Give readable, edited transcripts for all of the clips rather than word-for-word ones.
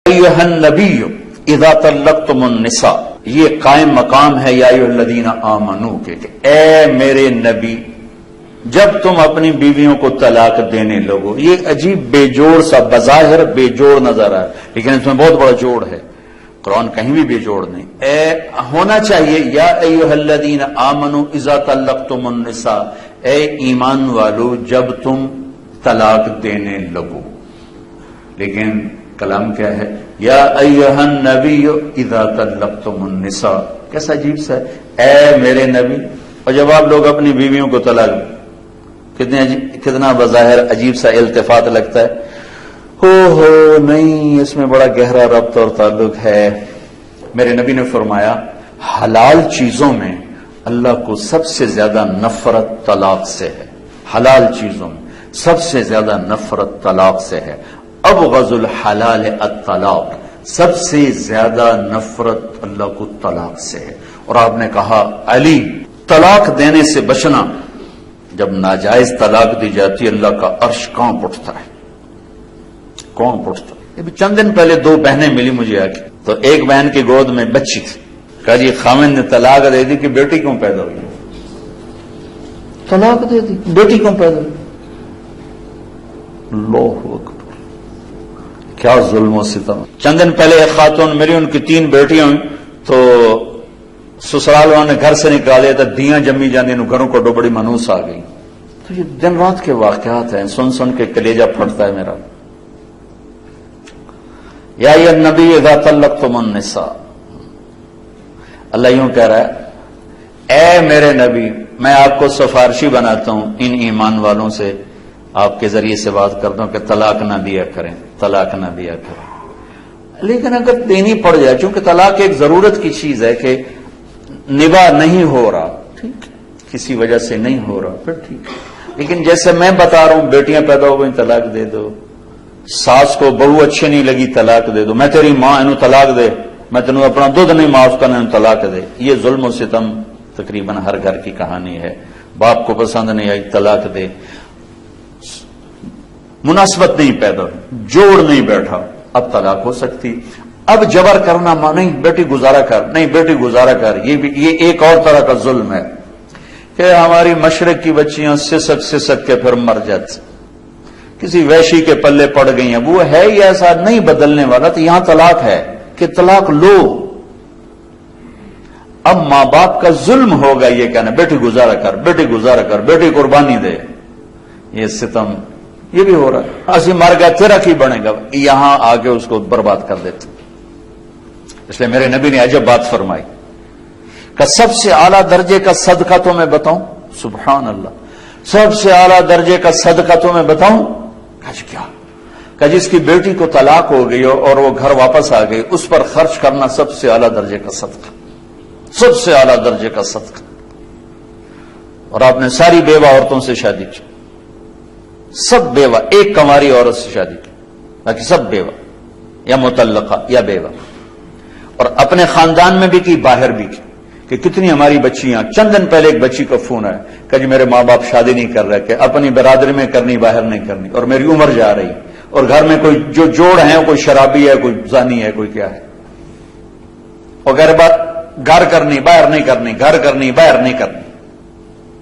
ایھا النبی اذا طلقتم النساء، یہ قائم مقام ہے یا ایھا الذین آمنوا کہ اے میرے نبی جب تم اپنی بیویوں کو طلاق دینے لگو. یہ عجیب بے جوڑ سا بظاہر بے جوڑ نظر آئے، لیکن اس میں بہت بڑا جوڑ ہے. قرآن کہیں بھی بے جوڑ نہیں. اے ہونا چاہیے یا ایھا الذین آمنوا اذا طلقتم النساء، اے ایمان والو جب تم طلاق دینے لگو. لیکن کلام کیا ہے؟ یا ایھا النبی اذا طلقتم النساء. کیسا عجیب سا ہے، اے میرے نبی. اور جب آپ لوگ اپنی بیویوں کو طلاق، کتنا بظاہر عجیب سا التفات لگتا ہے. ہو نہیں، اس میں بڑا گہرا ربط اور تعلق ہے. میرے نبی نے فرمایا حلال چیزوں میں اللہ کو سب سے زیادہ نفرت طلاق سے ہے. حلال چیزوں میں سب سے زیادہ نفرت طلاق سے ہے. ابغض الحلال الطلاق، سب سے زیادہ نفرت اللہ کو طلاق سے ہے. اور آپ نے کہا علی طلاق دینے سے بچنا. جب ناجائز طلاق دی جاتی اللہ کا عرش کانپ اٹھتا ہے، کانپ اٹھتا. چند دن پہلے دو بہنیں ملی مجھے آ کے، تو ایک بہن کی گود میں بچی تھی. کہا جی خامد نے طلاق دے دی کہ بیٹی کیوں پیدا ہوئی؟ طلاق دے دی، بیٹی کیوں پیدا ہوئی؟ اللہ اکبر، کیا ظلم و ستم. چند دن پہلے ایک خاتون ملی، ان کی 3 بیٹیاں ہوئی، تو سسرال والوں نے گھر سے نکال دیا تھا. دیاں جمی جانے گھروں کو بڑی منوس آ گئی. تو یہ دن رات کے واقعات ہیں، سن سن کے کلیجہ پھٹتا ہے میرا. یا ایھا النبی اذا طلقتم النساء، اللہ یوں کہہ رہا ہے اے میرے نبی میں آپ کو سفارشی بناتا ہوں ان ایمان والوں سے، آپ کے ذریعے سے بات کرتا ہوں کہ طلاق نہ دیا کریں، طلاق نہ دیا کریں. لیکن اگر دینی پڑ جائے، چونکہ طلاق ایک ضرورت کی چیز ہے کہ نباہ نہیں ہو رہا، ٹھیک، کسی وجہ سے نہیں ہو رہا، پھر ٹھیک. لیکن جیسے میں بتا رہا ہوں بیٹیاں پیدا ہو گئی طلاق دے دو، ساس کو بہو اچھی نہیں لگی طلاق دے دو، میں تیری ماں انہوں طلاق دے، میں تینوں اپنا دودھ نہیں معاف کرنا انہوں طلاق دے. یہ ظلم و ستم تقریباً ہر گھر کی کہانی ہے. باپ کو پسند نہیں آئی طلاق دے. مناسبت نہیں پیدا، جوڑ نہیں بیٹھا، اب طلاق ہو سکتی. اب جبر کرنا نہیں، بیٹی گزارا کر، نہیں بیٹی گزارا کر. یہ ایک اور طرح کا ظلم ہے کہ ہماری مشرق کی بچیاں سسک سسک کے پھر مر جاتی، کسی ویشی کے پلے پڑ گئی ہیں. وہ ہے ہی ایسا نہیں بدلنے والا. تو یہاں طلاق ہے کہ طلاق لو. اب ماں باپ کا ظلم ہوگا یہ کہنا بیٹی گزارا کر، بیٹی گزارا کر، بیٹی قربانی دے. یہ ستم یہ بھی ہو رہا ہے. اسی مر گیا تیرا کی بنے گا، یہاں آگے اس کو برباد کر دیتے. اس لیے میرے نبی نے عجب بات فرمائی کہ سب سے اعلیٰ درجے کا صدقہ تو میں بتاؤں. سبحان اللہ، سب سے اعلیٰ درجے کا صدقہ تو میں بتاؤں. کیا کہ جس کی بیٹی کو طلاق ہو گئی اور وہ گھر واپس آ گئی، اس پر خرچ کرنا سب سے اعلیٰ درجے کا صدقہ، سب سے اعلیٰ درجے کا صدقہ. اور آپ نے ساری بیوہ عورتوں سے شادی کی، سب بیوہ، ایک کنواری عورت سے شادی کی، باقی سب بیوہ یا مطلقہ یا بیوہ. اور اپنے خاندان میں بھی کی، باہر بھی کی. کہ کتنی ہماری بچیاں، چند دن پہلے ایک بچی کا فون آیا کہ جی میرے ماں باپ شادی نہیں کر رہے، کہ اپنی برادری میں کرنی، باہر نہیں کرنی، اور میری عمر جا رہی، اور گھر میں کوئی جو جوڑ ہیں کوئی شرابی ہے، کوئی زانی ہے، کوئی کیا ہے، اور غیر بات گھر کرنی باہر نہیں کرنی، گھر کرنی باہر نہیں کرنی.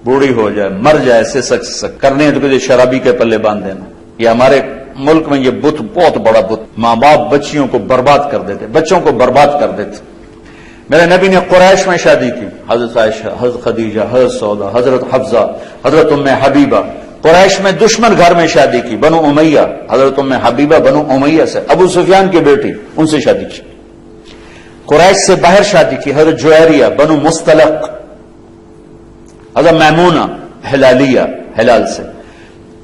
بوڑھی ہو جائے، مر جائے، سسک کرنے تو کسی شرابی کے پلے باندھ دینا. یہ ہمارے ملک میں یہ بت بہت بڑا بت. ماں باپ بچیوں کو برباد کر دیتے، بچوں کو برباد کر دیتے. میرے نبی نے قریش میں شادی کی، حضرت عائشہ، حضرت خدیجہ، حضرت سودا، حضرت حفصہ، حضرت ام حبیبہ. قریش میں دشمن گھر میں شادی کی، بنو امیہ، حضرت ام حبیبہ بنو امیہ سے، ابو سفیان کی بیٹی، ان سے شادی کی. قریش سے باہر شادی کی، حضرت جویریہ بنو مستلق، حضرت میمونہ ہلالیہ، ہلال سے.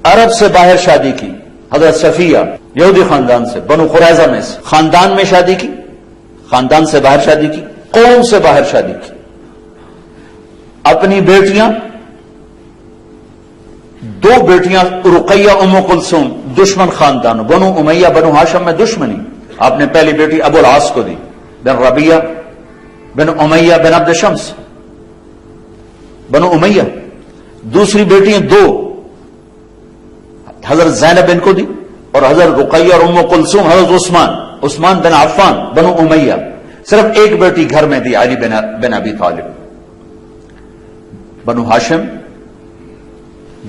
عرب سے باہر شادی کی، حضرت صفیہ یہودی خاندان سے، بنو قریظہ میں سے. خاندان میں شادی کی، خاندان سے باہر شادی کی، قوم سے باہر شادی کی. اپنی بیٹیاں، 2 بیٹیاں رقیہ ام کلثوم، دشمن خاندان، بنو امیہ بنو ہاشم میں دشمنی. آپ نے پہلی بیٹی ابو العاص کو دی، بن ربیہ بن امیہ بن عبد شمس، بنو امیہ. دوسری بیٹیاں 2 حضرت زینب ان کو دی، اور حضرت رقیہ اور ام کلثوم حضرت عثمان عثمان بن عفان بنو امیہ، صرف ایک بیٹی گھر میں تھی، علی بن ابی طالب. بنو ہاشم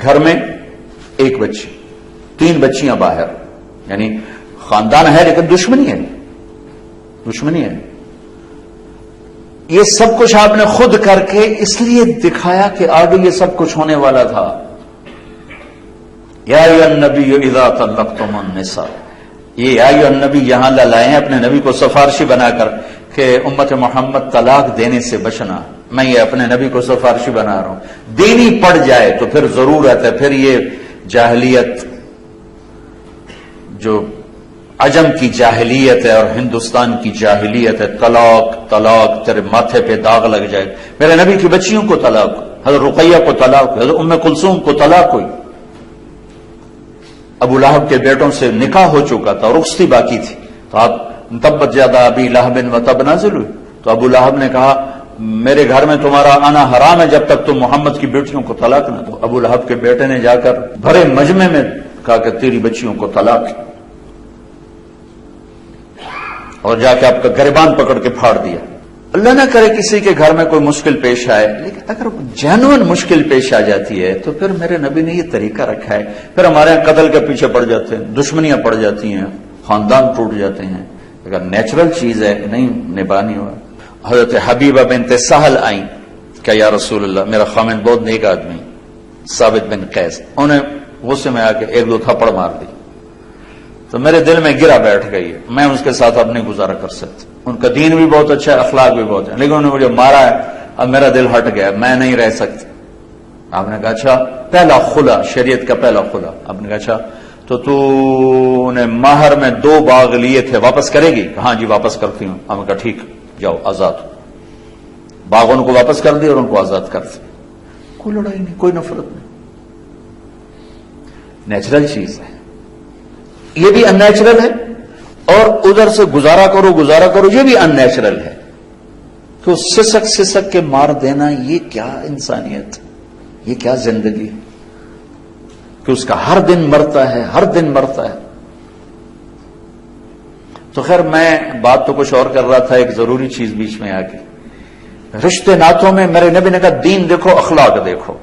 گھر میں ایک بچی، 3 بچیاں باہر، یعنی خاندان ہے لیکن دشمنی ہے، دشمنی ہے. یہ سب کچھ آپ نے خود کر کے اس لیے دکھایا کہ آگے یہ سب کچھ ہونے والا تھا. یا ایھا النبی اذا طلقتم النساء، یہ یا ایھا النبی یہاں لائے ہیں اپنے نبی کو سفارشی بنا کر کہ امت محمد طلاق دینے سے بچنا. میں یہ اپنے نبی کو سفارشی بنا رہا ہوں. دینی پڑ جائے تو پھر ضرورت ہے، پھر یہ جاہلیت جو عجم کی جاہلیت ہے اور ہندوستان کی جاہلیت ہے، طلاق طلاق، تیرے ماتھے پہ داغ لگ جائے. میرے نبی کی بچیوں کو طلاق، حضرت رقیہ کو طلاق ہوئی، حضرت ام کلثوم کو طلاق ہوئی. ابو لہب کے بیٹوں سے نکاح ہو چکا تھا، رخصتی باقی تھی، تو آپ تبت یدا ابی لہب و تب نازل ہوئی. تو ابو لہب نے کہا میرے گھر میں تمہارا آنا حرام ہے جب تک تم محمد کی بیٹیوں کو طلاق نہ دو. ابو لہب کے بیٹے نے جا کر بھرے مجمع میں کہا کہ تیری بچیوں کو طلاق، اور جا کے آپ کا گریبان پکڑ کے پھاڑ دیا. اللہ نہ کرے کسی کے گھر میں کوئی مشکل پیش آئے، لیکن اگر جینوئن مشکل پیش آ جاتی ہے تو پھر میرے نبی نے یہ طریقہ رکھا ہے. پھر ہمارے یہاں قتل کے پیچھے پڑ جاتے ہیں، دشمنیاں پڑ جاتی ہیں، خاندان ٹوٹ جاتے ہیں. اگر نیچرل چیز ہے نہیں نبھانی ہوا. حضرت حبیبہ بنت سہل آئیں کہ یا رسول اللہ میرا خامند بہت نیک آدمی ثابت بن قیس، انہیں غصے میں آ کے 1-2 تھپڑ مار دی. تو میرے دل میں گرا بیٹھ گئی ہے، میں اس کے ساتھ اب نہیں گزارا کر سکتا. ان کا دین بھی بہت اچھا ہے، اخلاق بھی بہت ہے، لیکن انہوں نے مجھے مارا ہے، اب میرا دل ہٹ گیا، میں نہیں رہ سکتا. آپ نے کہا اچھا پہلا خلا، شریعت کا پہلا خلا. آپ نے کہا اچھا تو نے مہر میں 2 باغ لیے تھے، واپس کرے گی؟ ہاں جی واپس کرتی ہوں. آپ نے کہا ٹھیک جاؤ آزاد ہو. باغ ان کو واپس کر دی اور ان کو آزاد کر دی. کوئی لڑائی نہیں، کوئی نفرت نہیں، نیچرل چیز ہے. یہ بھی ان نیچرل ہے، اور ادھر سے گزارا کرو یہ بھی ان نیچرل ہے. تو سسک کے مار دینا، یہ کیا انسانیت، یہ کیا زندگی کہ اس کا ہر دن مرتا ہے، ہر دن مرتا ہے. تو خیر میں بات تو کچھ اور کر رہا تھا، ایک ضروری چیز بیچ میں آ گئی. رشتے ناتوں میں میرے نبی نے کہا دین دیکھو، اخلاق دیکھو.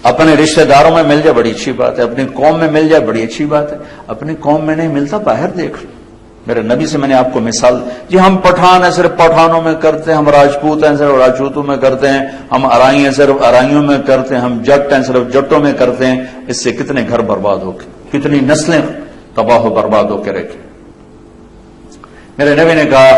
اپنے رشتہ داروں میں مل جائے بڑی اچھی بات ہے، اپنی قوم میں مل جائے بڑی اچھی بات ہے. اپنی قوم میں نہیں ملتا باہر دیکھ لو. میرے نبی سے میں نے آپ کو مثال، جی ہم پٹھان ہیں صرف پٹھانوں میں کرتے ہیں، ہم راجپوت ہیں صرف راجپوتوں میں کرتے ہیں، ہم ارائی ہیں صرف ارائیوں میں کرتے ہیں، ہم جٹ ہیں صرف جٹوں میں کرتے ہیں. اس سے کتنے گھر برباد ہو گئے، کتنی نسلیں تباہ و برباد ہو کے رکھے. میرے نبی نے کہا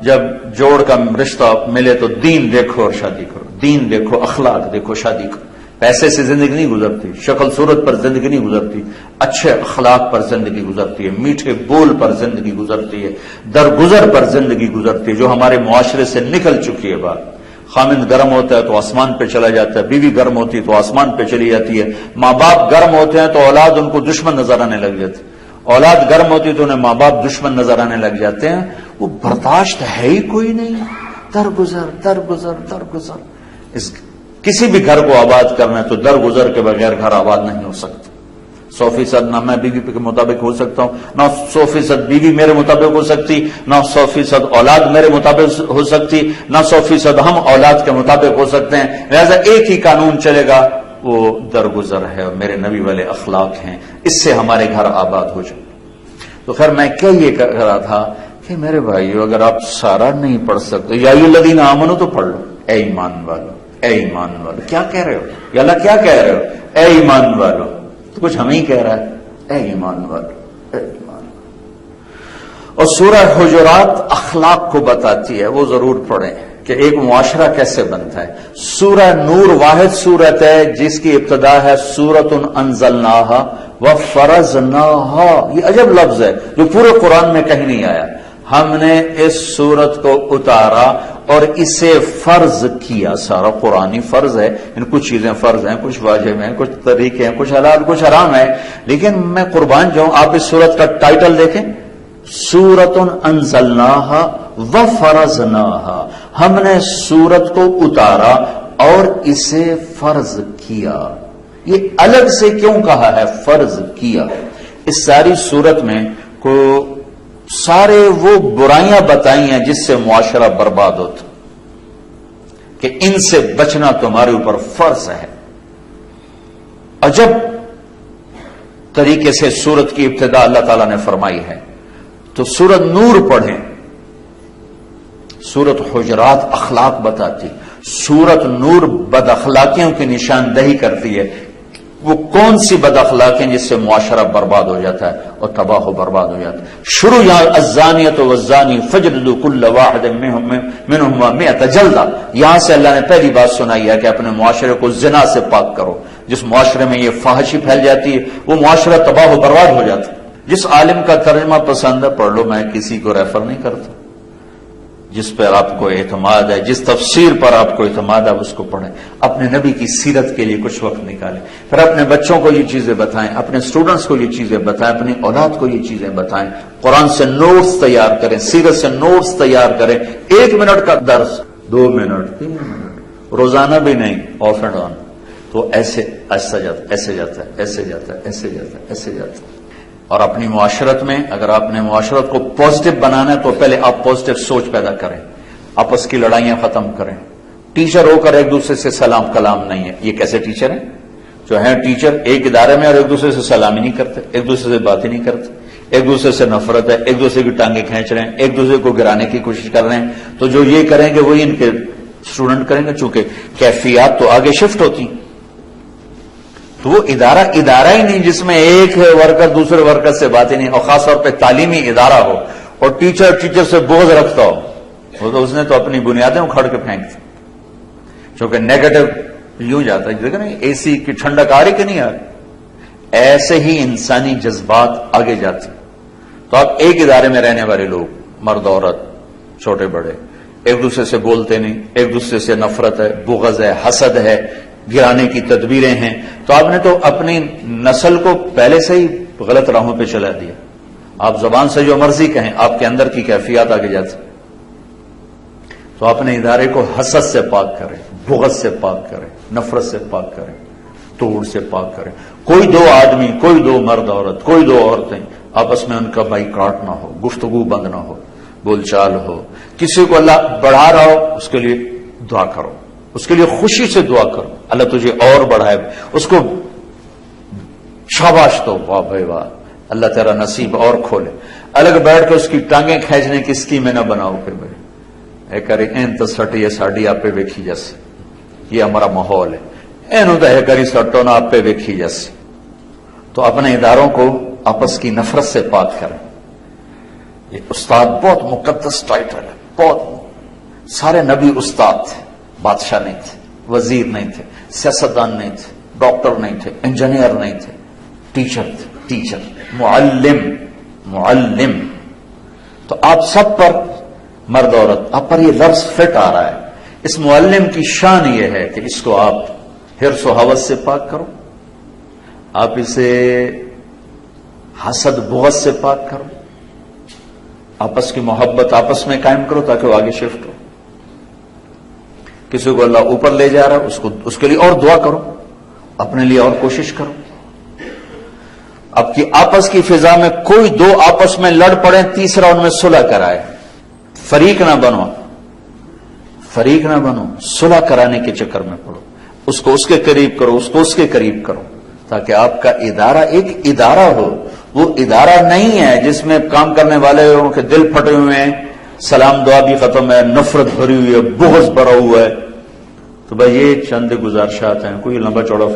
جب جوڑ کا رشتہ ملے تو دین دیکھو اور شادی کرو، دین دیکھو، اخلاق دیکھو، شادی کرو. پیسے سے زندگی نہیں گزرتی، شکل صورت پر زندگی نہیں گزرتی، اچھے اخلاق پر زندگی گزرتی ہے، میٹھے بول پر زندگی گزرتی ہے، درگزر پر زندگی گزرتی ہے، جو ہمارے معاشرے سے نکل چکی ہے. بات خامند گرم ہوتا ہے تو آسمان پہ چلا جاتا ہے، بیوی گرم ہوتی ہے تو آسمان پہ چلی جاتی ہے، ماں باپ گرم ہوتے ہیں تو اولاد ان کو دشمن نظر آنے لگ جاتی ہے، اولاد گرم ہوتی ہے تو انہیں ماں باپ دشمن نظر آنے لگ جاتے ہیں. وہ برداشت ہے ہی کوئی نہیں، درگزر درگزر درگزر. کسی بھی گھر کو آباد کرنا ہے تو درگزر کے بغیر گھر آباد نہیں ہو سکتا. 100% نہ میں بیوی کے مطابق ہو سکتا ہوں، نہ 100% بیوی میرے مطابق ہو سکتی، نہ 100% اولاد میرے مطابق ہو سکتی، نہ 100% ہم اولاد کے مطابق ہو سکتے ہیں. لہذا ایک ہی قانون چلے گا، وہ درگزر ہے اور میرے نبی والے اخلاق ہیں. اس سے ہمارے گھر آباد ہو جائے. تو خیر میں کیا یہ کہہ رہا تھا کہ میرے بھائیو اگر آپ سارا نہیں پڑھ سکتے یا ایھا الذین آمنوا تو پڑھ لو. اے ایمان والو، اے ایمان والو، کیا کہہ رہے ہو یا اللہ کیا کہہ رہے ہو؟ اے ایمان والو. تو کچھ ہمیں ہی کہہ رہا ہے، اے ایمان والو، اے ایمان والو. اور سورہ حجرات اخلاق کو بتاتی ہے، وہ ضرور پڑھیں کہ ایک معاشرہ کیسے بنتا ہے. سورہ نور واحد سورت ہے جس کی ابتدا ہے سورۃ انزلناہا وفرضناہا. یہ عجب لفظ ہے جو پورے قرآن میں کہیں نہیں آیا. ہم نے اس سورت کو اتارا اور اسے فرض کیا. سارا قرآنی فرض ہے، ان کچھ چیزیں فرض ہیں، کچھ واجب ہیں، کچھ طریقے ہیں، کچھ حلال کچھ حرام ہے. لیکن میں قربان جاؤں، آپ اس سورت کا ٹائٹل دیکھیں، سورۃ انزلناہا وفرضناہا. ہم نے سورت کو اتارا اور اسے فرض کیا. یہ الگ سے کیوں کہا ہے فرض کیا؟ اس ساری سورت میں کو سارے وہ برائیاں بتائی ہیں جس سے معاشرہ برباد ہوتا، کہ ان سے بچنا تمہارے اوپر فرض ہے۔ عجب طریقے سے سورت کی ابتدا اللہ تعالیٰ نے فرمائی ہے۔ تو سورت نور پڑھیں، سورت حجرات اخلاق بتاتی، سورت نور بد اخلاقیوں کی نشاندہی کرتی ہے۔ وہ کون سی بد اخلاقیں جس سے معاشرہ برباد ہو جاتا ہے اور تباہ و برباد ہو جاتا ہے۔ شروع یہاں الزانیۃ والزانی فاجلدوا کل واحد منہما 100 جلدہ، یہاں سے اللہ نے پہلی بات سنائی ہے کہ اپنے معاشرے کو زنا سے پاک کرو۔ جس معاشرے میں یہ فحاشی پھیل جاتی ہے وہ معاشرہ تباہ و برباد ہو جاتا ہے۔ جس عالم کا ترجمہ پسند ہے پڑھ لو، میں کسی کو ریفر نہیں کرتا۔ جس پر آپ کو اعتماد ہے، جس تفسیر پر آپ کو اعتماد ہے اس کو پڑھیں۔ اپنے نبی کی سیرت کے لیے کچھ وقت نکالیں، پھر اپنے بچوں کو یہ چیزیں بتائیں، اپنے سٹوڈنٹس کو یہ چیزیں بتائیں، اپنی اولاد کو یہ چیزیں بتائیں۔ قرآن سے نوٹس تیار کریں، سیرت سے نوٹس تیار کریں۔ 1 منٹ کا درس 2 منٹ 3 منٹ روزانہ بھی نہیں، آف اینڈ آن، تو ایسے ایسا جاتا ہے، ایسے جاتا ہے، ایسے جاتا ہے، ایسے جاتا ہے، ایسے جاتا ہے۔ اور اپنی معاشرت میں اگر آپ نے معاشرت کو پازیٹو بنانا ہے تو پہلے آپ پازیٹو سوچ پیدا کریں، آپس کی لڑائیاں ختم کریں۔ ٹیچر ہو کر ایک دوسرے سے سلام کلام نہیں ہے۔ یہ کیسے ٹیچر ہیں؟ جو ہیں ٹیچر ایک ادارے میں اور ایک دوسرے سے سلام ہی نہیں کرتے، ایک دوسرے سے بات ہی نہیں کرتے، ایک دوسرے سے نفرت ہے، ایک دوسرے کی ٹانگیں کھینچ رہے ہیں، ایک دوسرے کو گرانے کی کوشش کر رہے ہیں۔ تو جو یہ کریں گے وہی ان کے اسٹوڈنٹ کریں گے، چونکہ کیفیات تو آگے شفٹ ہوتی ہیں۔ تو وہ ادارہ ہی نہیں جس میں ایک ورکر دوسرے ورکر سے باتیں نہیں، اور خاص طور پہ تعلیمی ادارہ ہو اور ٹیچر سے بغض رکھتا ہو، وہ تو اس نے تو اپنی بنیادیں اکھاڑ کے پھینک دی۔ چونکہ نیگیٹو یوں جاتا ہے، دیکھیں نا اے سی کی ٹھنڈک آ رہی کہ نہیں آ رہی، ایسے ہی انسانی جذبات آگے جاتے۔ تو آپ ایک ادارے میں رہنے والے لوگ، مرد عورت چھوٹے بڑے، ایک دوسرے سے بولتے نہیں، ایک دوسرے سے نفرت ہے، بغض ہے، حسد ہے، گرانے کی تدبیریں ہیں، تو آپ نے تو اپنی نسل کو پہلے سے ہی غلط راہوں پہ چلا دیا۔ آپ زبان سے جو مرضی کہیں، آپ کے اندر کی کیفیات آگے جاتی۔ تو اپنے ادارے کو حسد سے پاک کریں، بغض سے پاک کریں، نفرت سے پاک کریں، توڑ سے پاک کریں۔ کوئی 2 آدمی، کوئی 2 مرد عورت، کوئی 2 عورتیں آپس میں ان کا بائیکاٹ نہ ہو، گفتگو بند نہ ہو، بول چال ہو۔ کسی کو اللہ بڑھا رہا ہو اس کے لیے دعا کرو، اس کے لیے خوشی سے دعا کرو، اللہ تجھے اور بڑھائے، اس کو شاباش دو، واہ بھائی واہ، اللہ تیرا نصیب اور کھولے۔ الگ بیٹھ کے اس کی ٹانگیں کھینچنے کی اسکیمیں نہ بناؤ کہ بھائی اے کرے این تو سٹی ہے ساڑی آپ پہ ویکھی جیسے، یہ ہمارا ماحول ہے، اینو تو ہے کری سٹو نہ آپ پہ ویکھی جیسے۔ تو اپنے اداروں کو آپس کی نفرت سے پاک کریں۔ یہ استاد بہت مقدس ٹائٹل ہے، بہت۔ سارے نبی استاد تھے، بادشاہ نہیں تھے، وزیر نہیں تھے، سیاستدان نہیں تھے، ڈاکٹر نہیں تھے، انجینئر نہیں تھے، ٹیچر تھے، ٹیچر، معلم۔ تو آپ سب پر، مرد عورت، آپ پر یہ لفظ فٹ آ رہا ہے۔ اس معلم کی شان یہ ہے کہ اس کو آپ حرص و ہوس سے پاک کرو، آپ اسے حسد بغض سے پاک کرو، آپس کی محبت آپس میں قائم کرو تاکہ وہ آگے شفٹ ہو۔ کسی کو اللہ اوپر لے جا رہا ہے اس کے لیے اور دعا کرو، اپنے لیے اور کوشش کرو۔ اب کی آپس کی فضا میں کوئی 2 آپس میں لڑ پڑے، تیسرا ان میں صلح کرائے۔ فریق نہ بنو، صلح کرانے کے چکر میں پڑو، اس کو اس کے قریب کرو، اس کو اس کے قریب کرو، تاکہ آپ کا ادارہ ایک ادارہ ہو۔ وہ ادارہ نہیں ہے جس میں کام کرنے والے کے دل پھٹے ہوئے ہیں، سلام دعا بھی ختم ہے، نفرت بھری ہوئی ہے، بغض بھرا ہوا ہے۔ تو بھائی یہ چند گزارشات ہیں، کوئی لمبا چوڑا